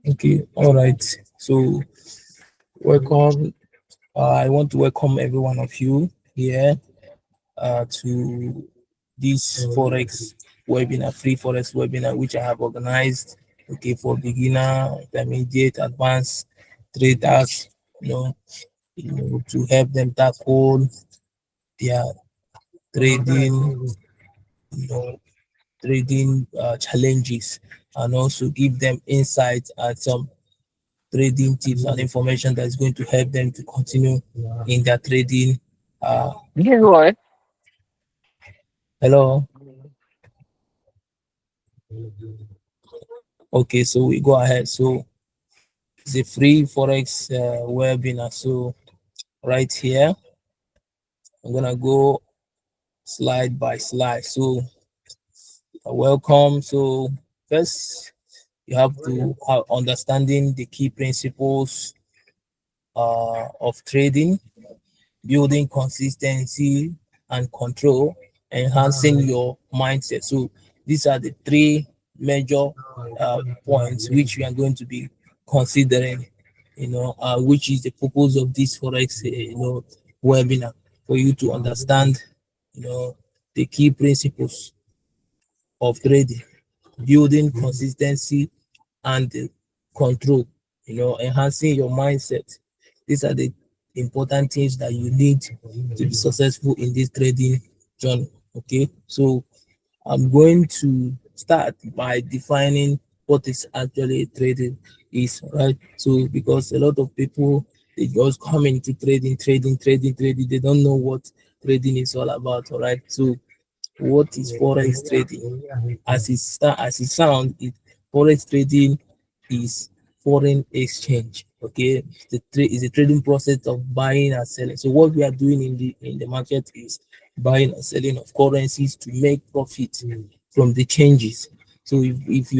Okay, all right. So, welcome. I want to welcome every one of you here to this Forex webinar, free Forex webinar, which I have organized. Okay, for beginner, intermediate, advanced traders, to help them tackle their trading, you know, trading challenges, and also give them insights and some trading tips and information that is going to help them to continue in their trading. Yeah, go on. Hello. Okay, so we go ahead. So it's a free forex webinar. So right here, I'm gonna go slide by slide. So welcome. So first, you have to have understanding the key principles of trading, building consistency and control, enhancing your mindset. So these are the three major points which we are going to be considering, which is the purpose of this forex, webinar, for you to understand, you know, the key principles of trading, building consistency and control, enhancing your mindset. These are the important things that you need to be successful in this trading journey. Okay, so I'm going to start by defining what is actually trading is, right? So because a lot of people, they just come into trading, they don't know what trading is all about, all right? So what is forex trading? As it sounds, forex trading is foreign exchange. Okay, the trade is a trading process of buying and selling. So what we are doing in the market is buying and selling of currencies to make profit from the changes. So if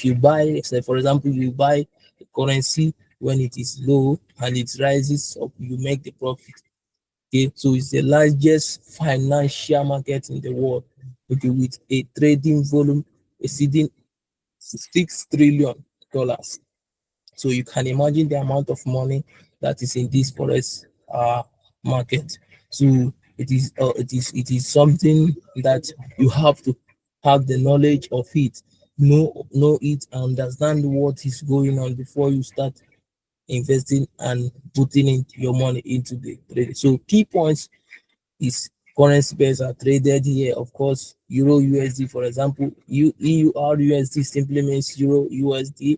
you buy, say for example, you buy a currency when it is low and it rises up, you make the profit. Okay, so it's the largest financial market in the world. Okay, with a trading volume exceeding $6 trillion. So you can imagine the amount of money that is in this forex market. So it is something that you have to have the knowledge of it, know it, and understand what is going on before you start investing and putting in your money into the trade. So key points is currency pairs are traded here. Of course, Euro USD, for example, EUR USD simply means Euro USD.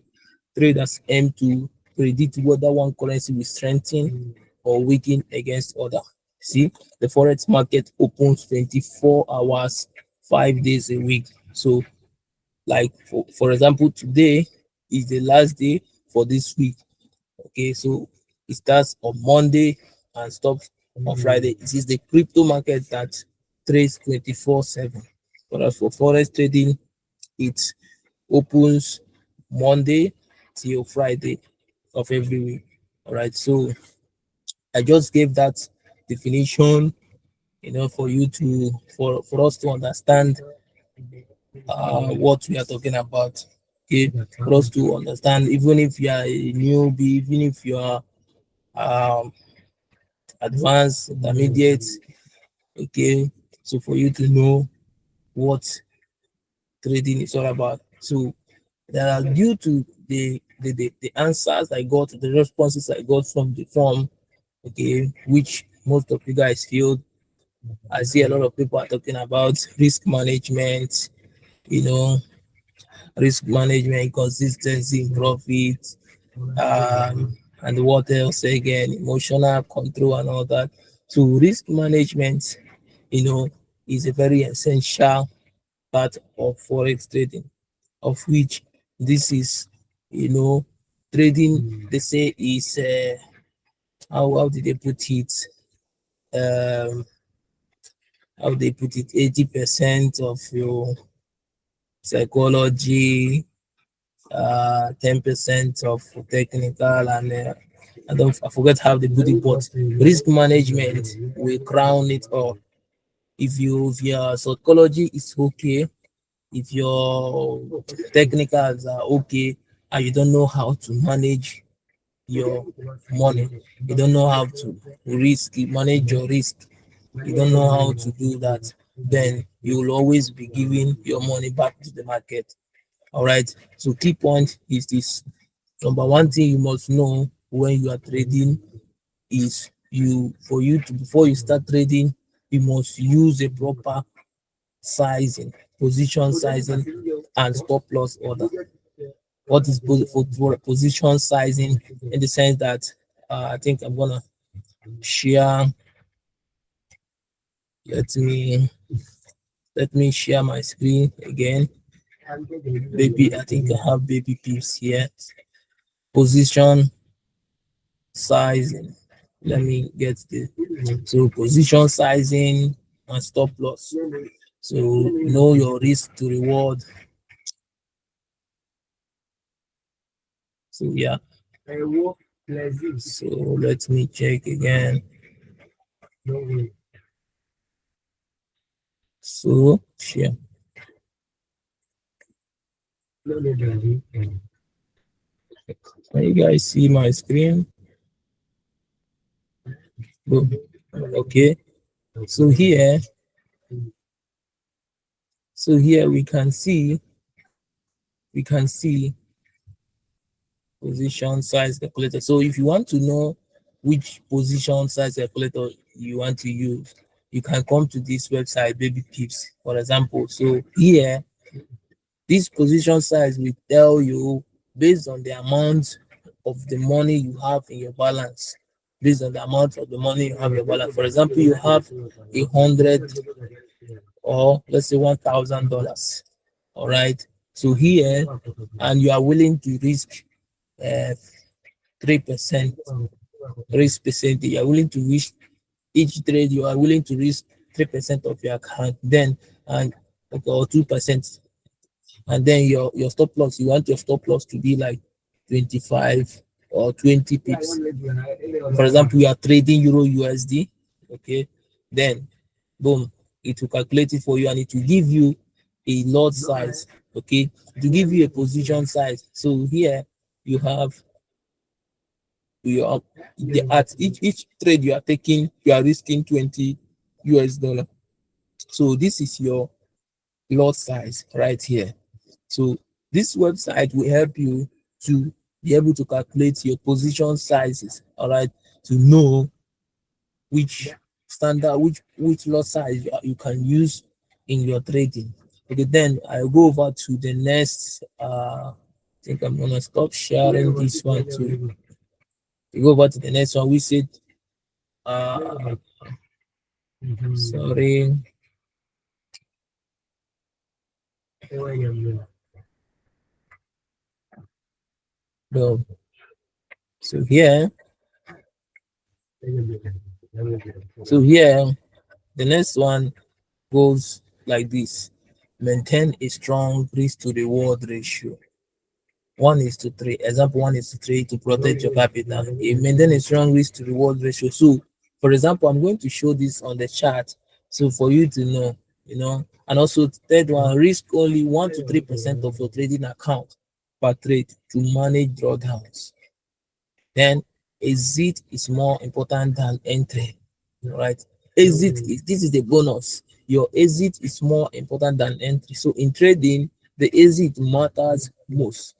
Traders aim to predict whether one currency will strengthen or weaken against other. See, the forex market opens 24 hours, 5 days a week. So, like for example, today is the last day for this week. Okay, so it starts on Monday and stops on Friday. It is the crypto market that trades 24/7. But as for forex trading, it opens Monday till Friday of every week. All right, so I just gave that definition, for you to for us to understand what we are talking about. Okay, for us to understand, even if you are a newbie, even if you are um advanced, intermediate. Okay, so for you to know what trading is all about. So there are due to the answers I got, the responses I got from the form, okay, which most of you guys feel. I see a lot of people are talking about risk management, you know, risk management, consistency in profit, and what else again, emotional control and all that. So risk management, you know, is a very essential part of forex trading, of which this is, you know, trading. They say is how did they put it? Um, how they put it? 80% of your psychology, 10% of technical, and I forget how they put it, but risk management will crown it all. If your psychology is okay, if your technicals are okay, and you don't know how to manage your money, you don't know how to manage your risk, you don't know how to do that, then you will always be giving your money back to the market. All right. So key point is this. Number one thing you must know when you are trading is you for you to before you start trading, you must use a proper sizing, position sizing, and stop loss order. What is for position sizing in the sense that I think I'm gonna share. Let me let me share my screen again. Baby, I think I have baby pips here. Position sizing. Let me get the so position sizing and stop loss. So know your risk to reward. So yeah. So let me check again. So share. Can you guys see my screen? Boom. Okay. So here, we can see position size calculator. So if you want to know which position size calculator you want to use, you can come to this website, Baby Pips, for example. So here, this position size will tell you based on the amount of the money you have in your balance. Based on the amount of the money you have in your balance. For example, you have 100 or let's say $1,000. All right. So here, and you are willing to risk uh, 3% risk percentage. You are willing to risk each trade. You are willing to risk 3% of your account. Then and okay, or 2%. And then your stop loss. You want your stop loss to be like 25 or 20 pips. For example, you are trading Euro USD. Okay. Then boom, it will calculate it for you and it will give you a lot size. Okay, to give you a position size. So here you have you are at each trade you are taking, you are risking 20 US dollar. So this is your lot size right here. So this website will help you to be able to calculate your position sizes, all right, to know which standard, which lot size you can use in your trading. Okay, then I'll go over to the next. I think I'm gonna stop sharing this one too. We go over to the next one. We said, uh, sorry, no. So here, so here, the next one goes like this: maintain a strong risk to reward ratio. 1:3. Example 1:3 to protect your capital. You maintain a strong risk to reward ratio. So, for example, I'm going to show this on the chart. So for you to know, and also third one, risk only 1 to 3% of your trading account per trade to manage drawdowns. Then exit is more important than entry. Right? Exit is this is the bonus. Your exit is more important than entry. So in trading, the exit matters most.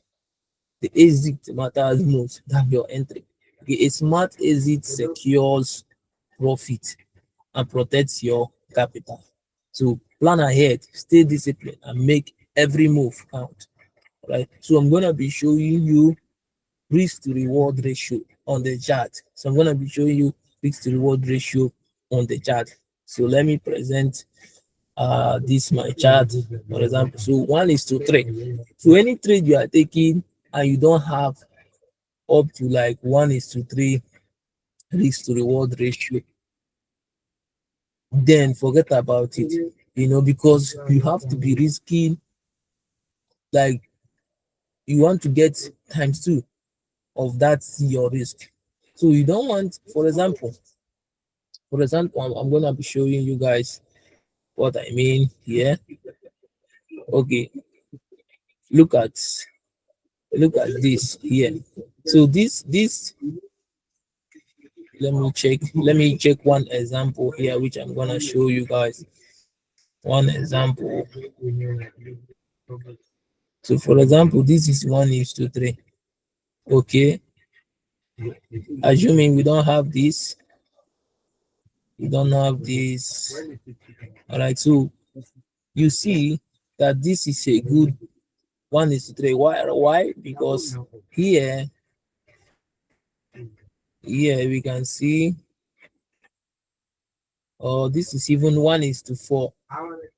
The exit matters most than your entry. Okay, a smart exit secures profit and protects your capital. So plan ahead, stay disciplined, and make every move count. Right. So I'm gonna be showing you risk to reward ratio on the chart. So I'm gonna be showing you risk to reward ratio on the chart. So let me present this my chart, for example. So 1:3. So any trade you are taking and you don't have up to like 1:3 risk to reward ratio, then forget about it. Because you have to be risking, like, you want to get times two of that your risk. So you don't want, for example, I'm gonna be showing you guys what I mean here. Okay, look at Look at this here. So this let me check one example here, which I'm gonna show you guys. One example. So for example, this is 1:3. Okay, assuming we don't have this. All right, so you see that this is a good 1:3. Why? Because here here we can see, oh, this is even 1:4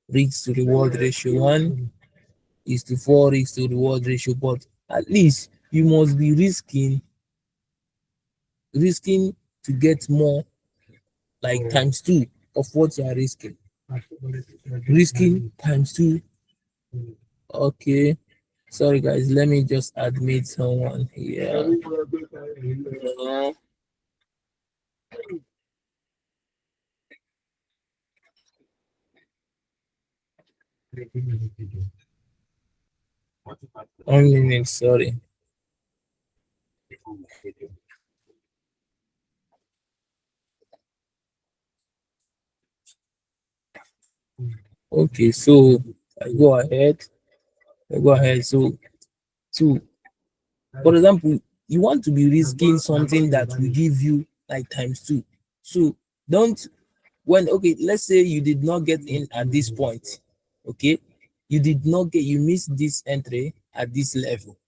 risk to reward ratio. 1:4 risk to reward ratio. But at least you must be risking to get more, like times two of what you are risking. Risking times two. Okay. Sorry guys, let me just admit someone here. One minute, sorry. Okay, so I go ahead. So for example, you want to be risking something that will give you like times two. So don't when okay, let's say you did not get in at this point. Okay, you missed this entry at this level,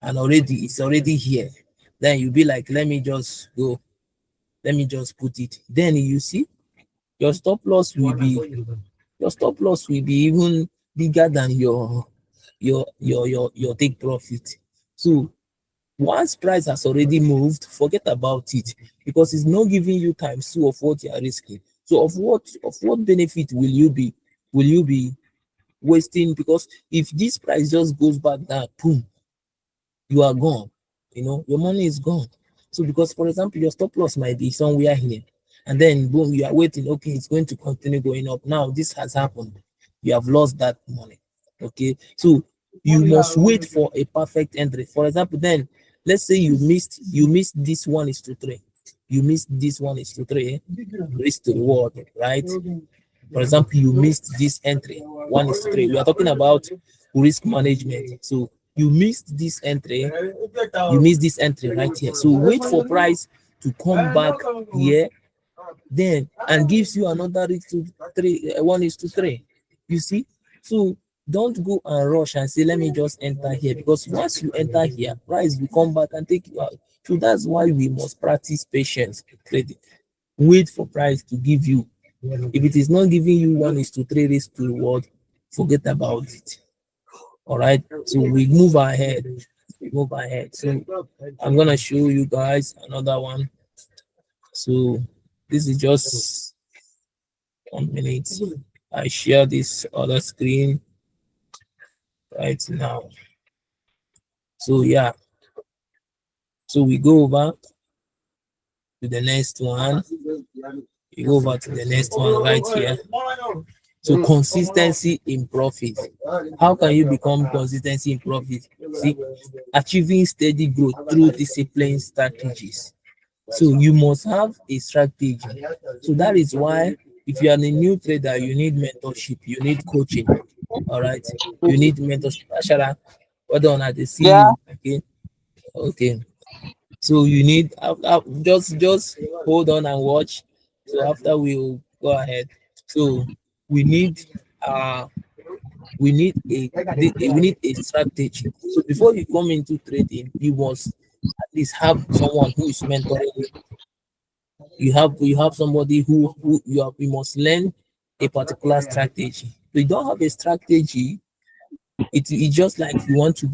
and already it's already here. Then you'll be like, let me just put it. Then you see your stop loss will be even bigger than your take profit. So once price has already moved, forget about it, because it's not giving you times two of what you are risking. So of what benefit will you be wasting? Because if this price just goes back down, boom, you are gone. Your money is gone. So because for example, your stop loss might be somewhere here, and then boom, you are waiting. Okay, it's going to continue going up. Now this has happened. You have lost that money. Okay, so you must wait for a perfect entry. For example, then let's say you missed this 1:3. You missed this 1:3 risk to reward, right? For example, you missed this entry 1:3. We are talking about risk management. So you missed this entry right here. So wait for price to come back here, then and gives you another risk to three 1:3. You see, so don't go and rush and say let me just enter here, because once you enter here, price will come back and take you out. So that's why we must practice patience in trading. Wait for price to give you. If it is not giving you 1:3 risk to reward, forget about it. All right, so we move ahead. So I'm gonna show you guys another one. So this is just 1 minute. I share this other screen right now. So yeah, so we go over to the next one. We go over to the next one right here. So consistency in profit. How can you become consistency in profit? See, achieving steady growth through disciplined strategies. So you must have a strategy. So that is why if you are a new trader, you need mentorship, you need coaching. All right, you need mentorship. Ashara, what on at the see Yeah. you? Okay, okay. So you need just hold on and watch. So after we'll go ahead. So we need uh we need a strategy. So before you come into trading, you must at least have someone who is mentoring you. You have somebody you must learn a particular strategy. If you don't have a strategy, it's just like you want to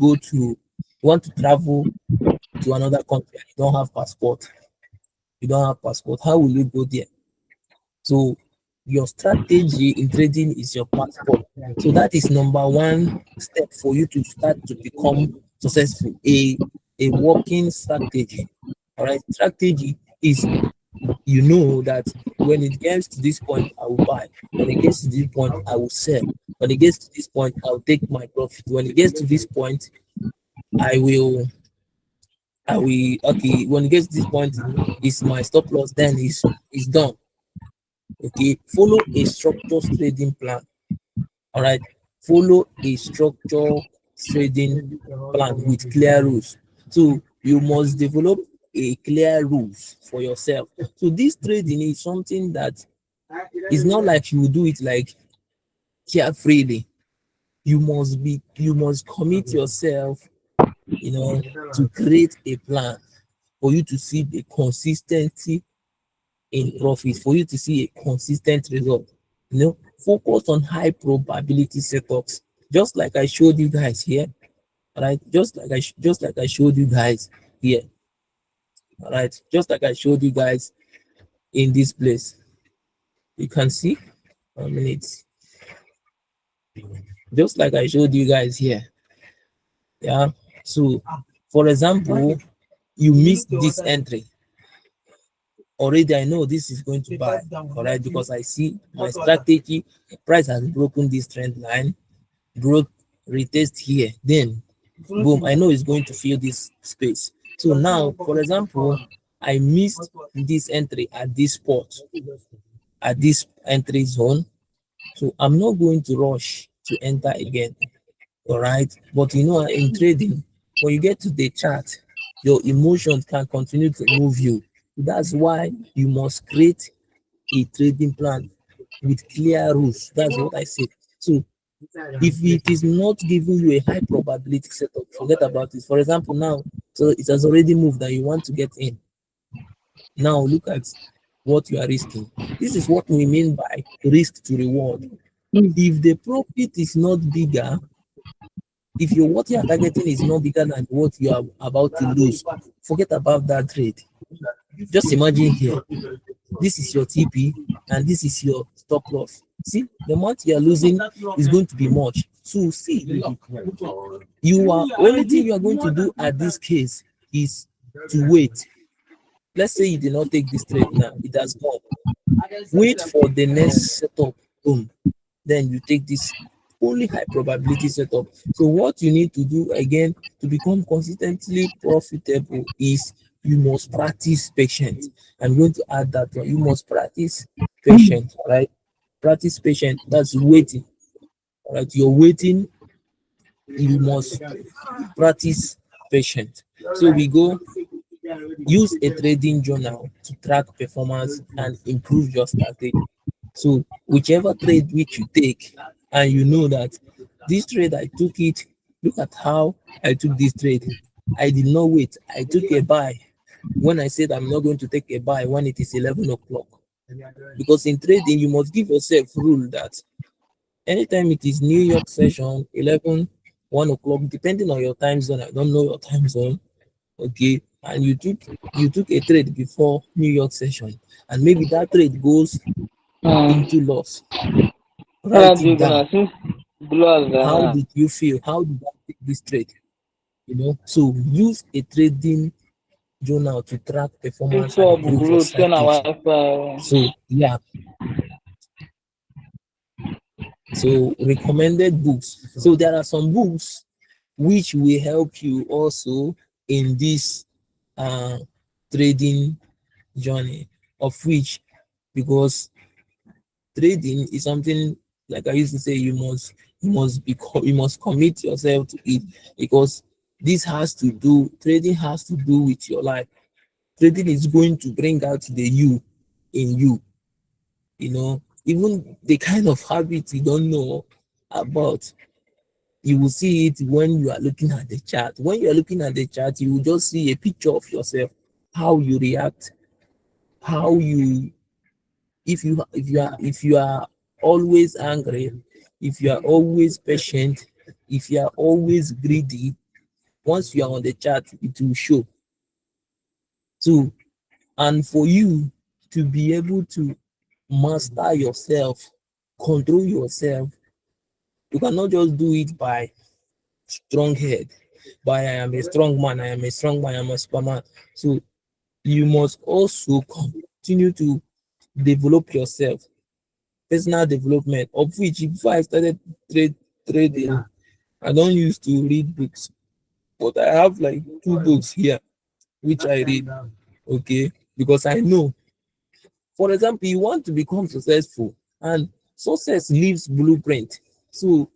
travel to another country and you don't have passport. How will you go there? So your strategy in trading is your passport. So that is number one step for you to start to become successful. A working strategy. All right. Strategy is, that when it gets to this point, I will buy. When it gets to this point, I will sell. When it gets to this point, I'll take my profit. When it gets to this point, I will okay, when it gets to this point, is my stop loss, then is done. Okay, follow a structured trading plan. All right, follow a structured trading plan with clear rules. So you must develop a clear rules for yourself. So this trading is something that is not like you do it like carefreely. You must commit yourself, to create a plan for you to see the consistency in profit, for you to see a consistent result. Focus on high probability setups, just like I showed you guys here. All right, just like I showed you guys here. All right, just like I showed you guys in this place. You can see 1 minute, just like I showed you guys here. Yeah. So, for example, you missed this entry. Already I know this is going to buy, correct? Because I see my strategy price has broken this trend line, broke retest here, then boom, I know it's going to fill this space. So now, for example, I missed this entry at this spot, at this entry zone. So I'm not going to rush to enter again. All right. But in trading, when you get to the chart, your emotions can continue to move you. That's why you must create a trading plan with clear rules. That's what I said. So if it is not giving you a high probability setup, forget about it. For example, now, so it has already moved and you want to get in. Now look at what you are risking. This is what we mean by risk to reward. If the profit is not bigger, if your what you are targeting is not bigger than what you are about to lose, forget about that trade. Just imagine here, this is your TP and this is your stop loss. See, the amount you are losing is going to be much. So see, you are only thing you are going to do at this case is to wait. Let's say you did not take this trade now, it has gone. Wait for the next setup. Boom. Then you take this only high probability setup. So what you need to do again to become consistently profitable is you must practice patience. I'm going to add that one. You must practice patience, right? Practice patience. That's waiting. All right. You're waiting. You must practice patience. So we go use a trading journal to track performance and improve your strategy. So whichever trade which you take, and you know that this trade I took it, look at how I took this trade. I did not wait. I took a buy when I said I'm not going to take a buy when it is 11 o'clock. Because in trading, you must give yourself rule that anytime it is New York session, 11, 1 o'clock, depending on your time zone, I don't know your time zone, okay, and you took a trade before New York session, and maybe that trade goes into loss. Kala Write it juguna down. since blue How zana. did you feel? How did I take this trade? So use a trading journal to track performance So and improve your blue tena strategy. wifi. So yeah, so recommended books. So there are some books which will help you also in this uh, trading journey, of which, because trading is something, like I used to say, you must commit yourself to it, because trading has to do with your life. Trading is going to bring out the you in you, even the kind of habit you don't know about. You will see it when you are looking at the chart. When you are looking at the chart, you will just see a picture of yourself, how you react, how you if you are always angry, if you are always patient, if you are always greedy, once you are on the chart, it will show. So, and for you to be able to master yourself, control yourself, you cannot just do it by strong head, by I am a strong man, I am a strong man, I am a superman. So you must also continue to develop yourself, personal development, of which before I started trading, I don't used to read books. but I have like two books here which I read. Okay, because I know, for example, you want to become successful, and success leaves blueprint. So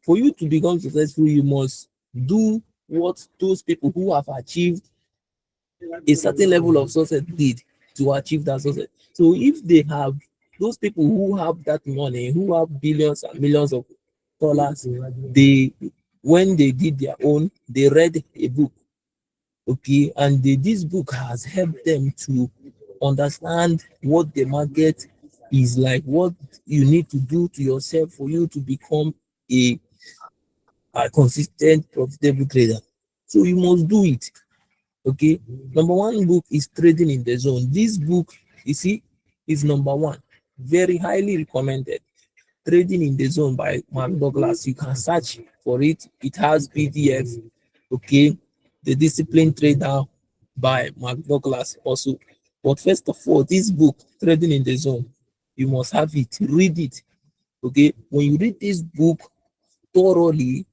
for you to become successful, you must do what those people who have achieved a certain level of success did to achieve that success. So if they have, those people who have that money, who have billions and millions of dollars, they, when they did their own, they read a book, okay, and this book has helped them to understand what the market is like, what you need to do to yourself for you to become a, a consistent profitable trader. So you must do it. Okay, number one book is Trading in the Zone. This book, you see, is number one, very highly recommended. Trading in the Zone by Mark Douglas. You can search for it. It has PDF. Okay, The Disciplined Trader by Mark Douglas also. But first of all, this book, Trading in the Zone, you must have it. Read it. Okay, when you read this book thoroughly,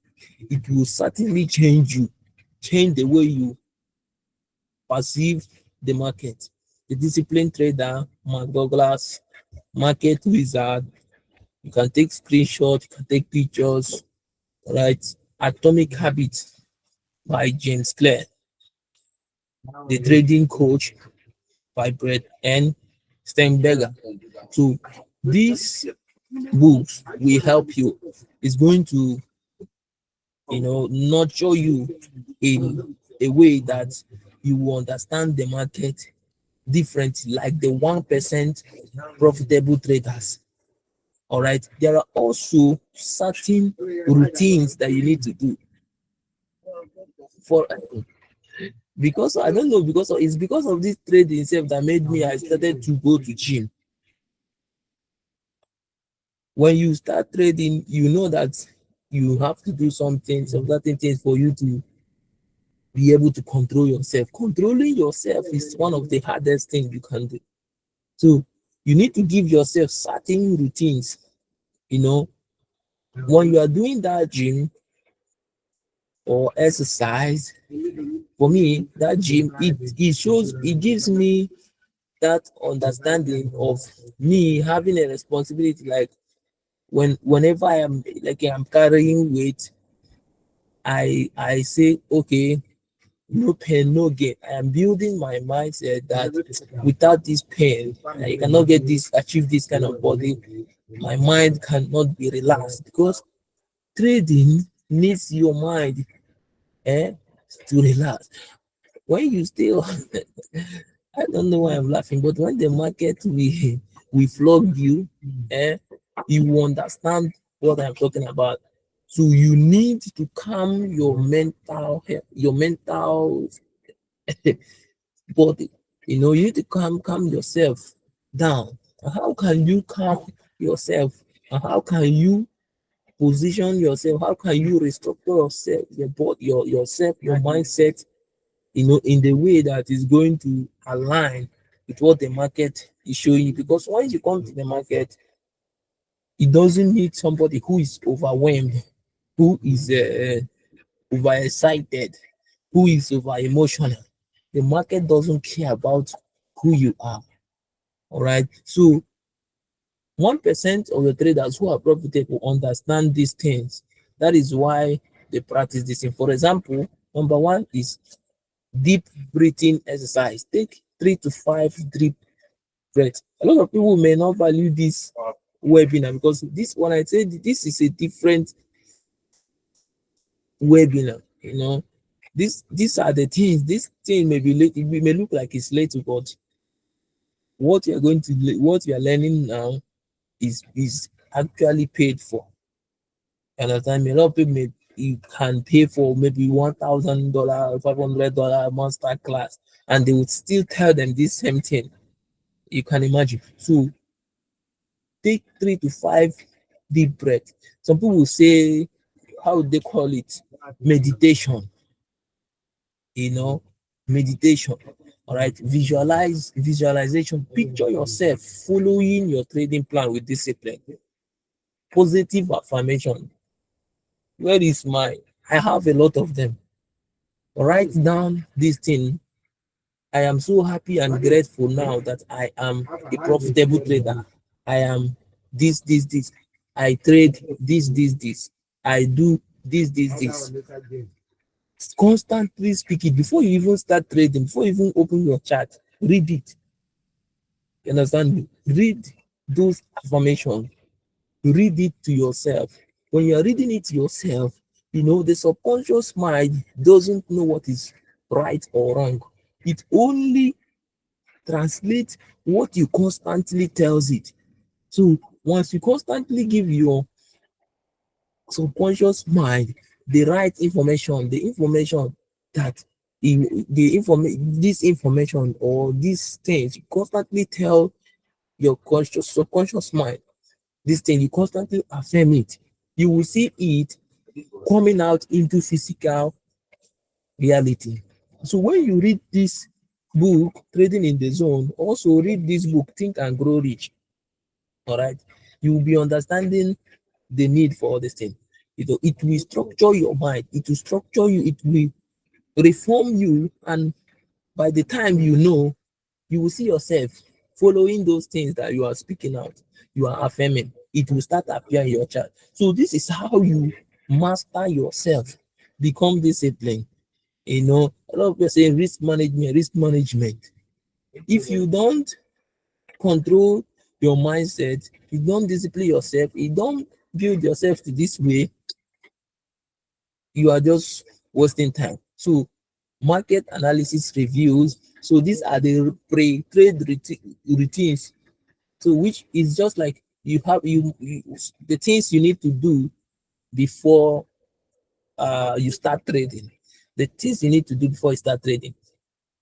it will certainly change you, change the way you perceive the market. The Disciplined Trader, Mark Douglas, Market Wizard. You can take screenshots, you can take pictures, right? Atomic Habits by James Clear, The Trading Coach by Brett N. Steinberger. So these books will help you. It's going to, nurture you in a way that you will understand the market differently, like the 1% profitable traders. All right. There are also certain routines that you need to do for, because I don't know, because it's because of this trading itself that made me, I started to go to gym. When you start trading, you know that you have to do something, some certain things for you to be able to control yourself. Controlling yourself is one of the hardest things you can do. So you need to give yourself certain routines. You know, when you are doing that gym or exercise, for me, that gym, it gives me that understanding of me having a responsibility. Like whenever I am, like, I'm carrying weight, I say, okay, no pain, no gain. I am building my mindset that without this pain, I cannot get this, achieve this kind of body. My mind cannot be relaxed, because trading needs your mind, eh, to relax. When you still, I don't know why I'm laughing, but when the market we flog you, eh, you will understand what I'm talking about. So you need to calm your mental health, your mental body. You need to calm yourself down. And how can you calm yourself? And how can you position yourself? How can you restructure yourself, your body, yourself, your mindset, in the way that is going to align with what the market is showing you? Because once you come to the market, it doesn't need somebody who is overwhelmed, who is overexcited, who is over emotional. The market doesn't care about who you are. All right. So 1% of the traders who are profitable understand these things. That is why they practice this thing. For example, number one is deep breathing exercise. Take 3 to 5 deep breaths. A lot of people may not value this webinar, because this, when I say this is a different webinar, these are the things. This thing may be late, it may look like it's late, but what you are learning now is actually paid for. And at time, a lot of people you can pay for maybe $1,000, $500 master class, and they would still tell them this same thing. You can imagine. So take 3 to 5 deep breaths. Some people will say, how would they call it? Meditation. You know, meditation. All right. Visualization. Picture yourself following your trading plan with discipline. Positive affirmation. Where is mine? I have a lot of them. Write down this thing. I am so happy and grateful now that I am a profitable trader. I am this. I trade this. I do this. Constantly speak it before you even start trading, before you even open your chart. Read it. You understand me? Read those affirmations. Read it to yourself. When you're reading it to yourself, the subconscious mind doesn't know what is right or wrong. It only translates what you constantly tells it. So once you constantly give your subconscious mind the right information, the information that this information or these things, you constantly tell your subconscious mind this thing, you constantly affirm it, you will see it coming out into physical reality. So when you read this book, Trading in the Zone, also read this book, Think and Grow Rich. All right, you will be understanding the need for all this thing. It will structure your mind, it will structure you, it will reform you, and by the time you will see yourself following those things that you are speaking out, you are affirming, it will start appearing in your chart. So this is how you master yourself, become disciplined. A lot of people say risk management. If you don't control your mindset, you don't discipline yourself, you don't build yourself to this way, you are just wasting time. So market analysis reviews. So these are the pre-trade routines. So which is just like you the things you need to do before you start trading. The things you need to do before you start trading.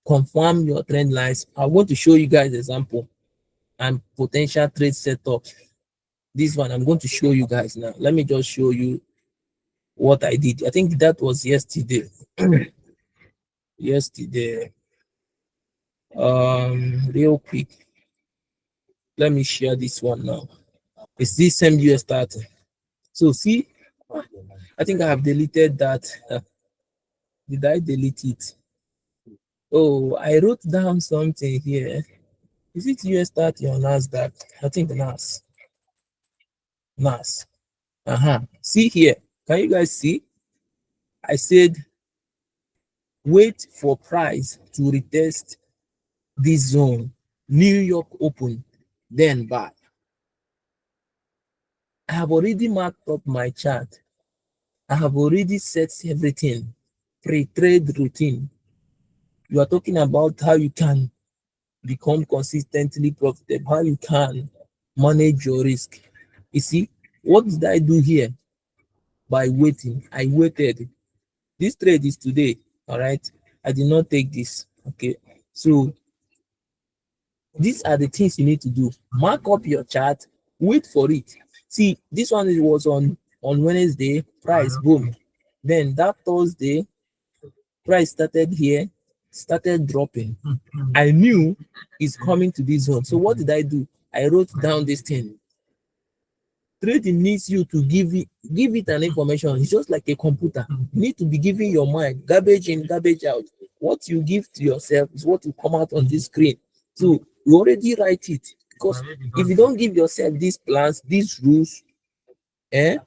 Confirm your trend lines. I want to show you guys example and potential trade setup. This one I'm going to show you guys now. Let me just show you what I did. I think that was yesterday. Yesterday. Real quick. Let me share this one now. It's this same US starting. So see, I think I have deleted that. Did I delete it? Oh, I wrote down something here. Is it US 30 or NASDAQ? I think NAS. NAS. Uh-huh. See here. Can you guys see? I said wait for price to retest this zone. New York open, then buy. I have already marked up my chart. I have already set everything. Pre-trade routine. You are talking about how you can become consistently profitable, how you can manage your risk. You see, what did I do here? By waiting, I waited. This trade is today, all right? I did not take this, okay? So these are the things you need to do. Mark up your chart, wait for it. See, this one was on Wednesday, price boom. Then that Thursday, price started here, started dropping. I knew it's coming to this zone. So what did I do? I wrote down this thing. Trading needs you to give it an information. It's just like a computer. You need to be giving your mind garbage in, garbage out. What you give to yourself is what will come out on this screen. So you already write it, because if you don't give yourself these plans, these rules, eh,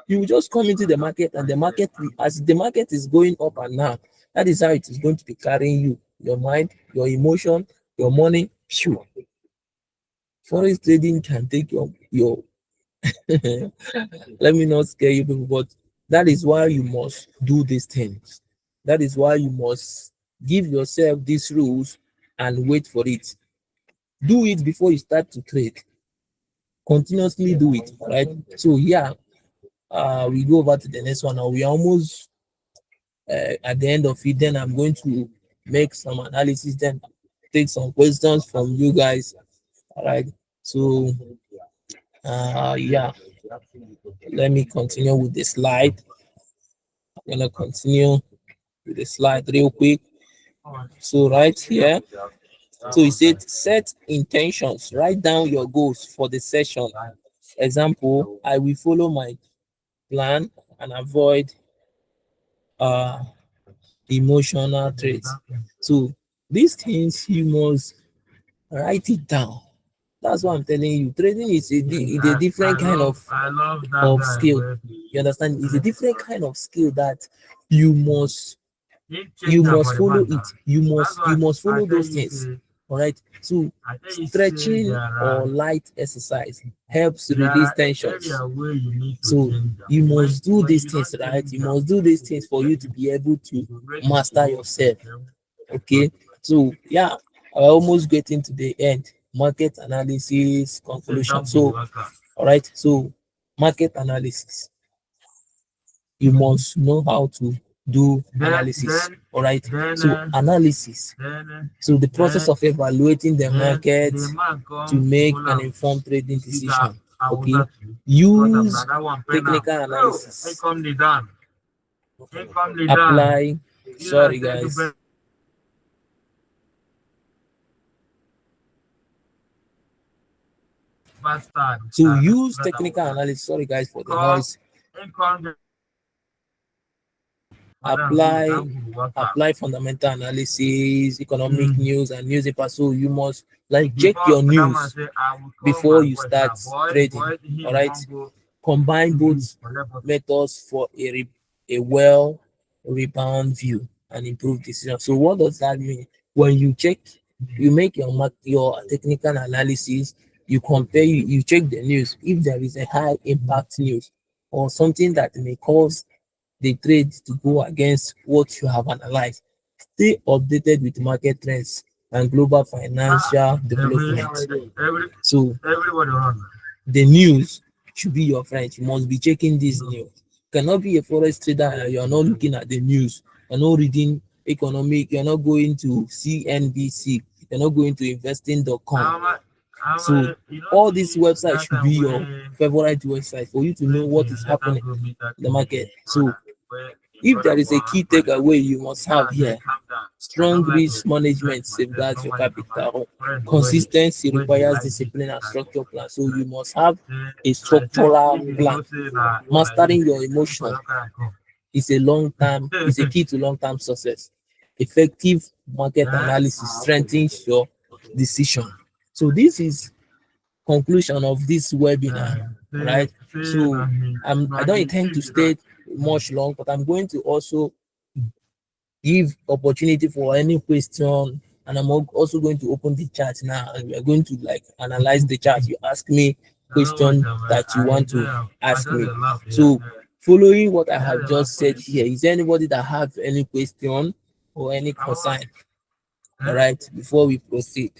you will just come into the market, and the market, as the market is going up and down, that is how it is going to be carrying you, your mind, your emotion, your money. Phew. Forex trading can take your let me not scare you people, but that is why you must do these things. That is why you must give yourself these rules and wait for it. Do it before you start to trade. Continuously do it, right? So yeah, we go over to the next one now. We are almost at the end of it. Then I'm going to make some analysis, then take some questions from you guys. All right. So yeah, let me continue with the slide. I'm gonna continue with the slide real quick. So right here, so it said set intentions, write down your goals for the session. Example, I will follow my plan and avoid uh emotional traits. So these things you must write it down. That's what I'm telling you. Trading is a different kind of skill. You understand? It's a different kind of skill that you must follow it. You must follow those things. All right. So stretching or light exercise helps release tensions. So you must do these things, right? You must do these things for you to be able to master yourself. Okay. So yeah, I almost getting to the end. Market analysis conclusion. So all right. So market analysis. You must know how to do analysis. All right. So analysis. So the process of evaluating the market to make an informed trading decision. Okay. Use technical analysis. Apply. Sorry guys. So use technical analysis. Sorry guys for the noise. Apply fundamental analysis, economic news and newspaper. So you must like check your news before you start trading. All right. Combine both methods for a well rebound view and improve decision. So what does that mean? When you check, you make your technical analysis, you compare, you check the news. If there is a high impact news or something that may cause the trade to go against what you have analyzed, stay updated with market trends and global financial development. So the news should be your friend. You must be checking this news. You cannot be a forex trader and you are not looking at the news. You're not reading economic. You're not going to CNBC. You're not going to investing.com. So all these websites should be your favorite website for you to know what is happening in the market. So if there is a key takeaway you must have here, strong risk management safeguards your capital. Consistency requires discipline and structure plan. So you must have a structural plan. Mastering your emotion is a key to long-term success. Effective market analysis strengthens your decision. So this is conclusion of this webinar, right? So I don't intend to stay much long, but I'm going to also give opportunity for any question, and I'm also going to open the chat now, and we are going to like analyze the chat. You ask me question that you want to ask me. So following what I have just said here, is there anybody that have any question or any concern? All right, before we proceed.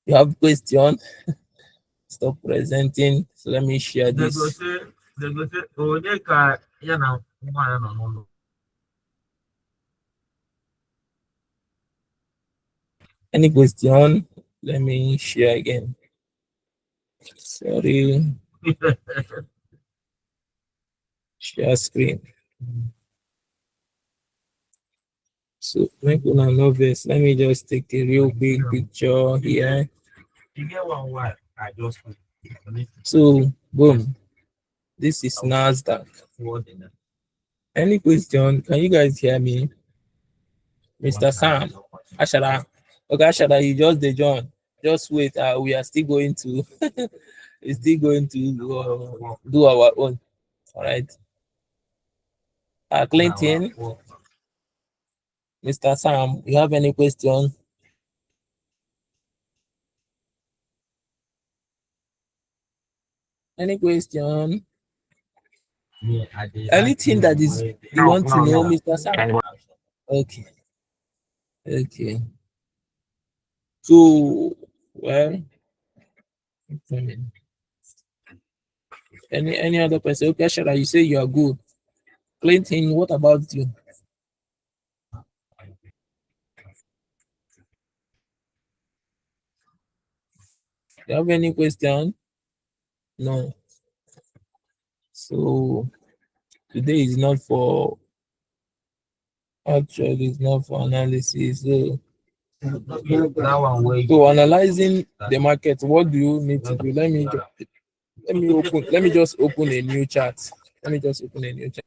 You have question? Stop presenting. So let me share this. Any question? Let me share again. Sorry. Share screen. So make una know this. Let me just take a real big picture here. So boom. This is NASDAQ. Any question? Can you guys hear me? Mr. Sam, Ashada. Okay, Ashada, you just the join. Just wait. We are still going to do our own. All right. Clinton, Mr. Sam, you have any question? Any question? Anything that is you want to know, Mr. Sam? Okay. Okay. So, well, any other person? Okay, Shara, you say you are good. Clinton, what about you? You have any question? No. So today is not for actually it's not for analysis. So analyzing the market, what do you need to do? Let me just open a new chat. Let me just open a new chat.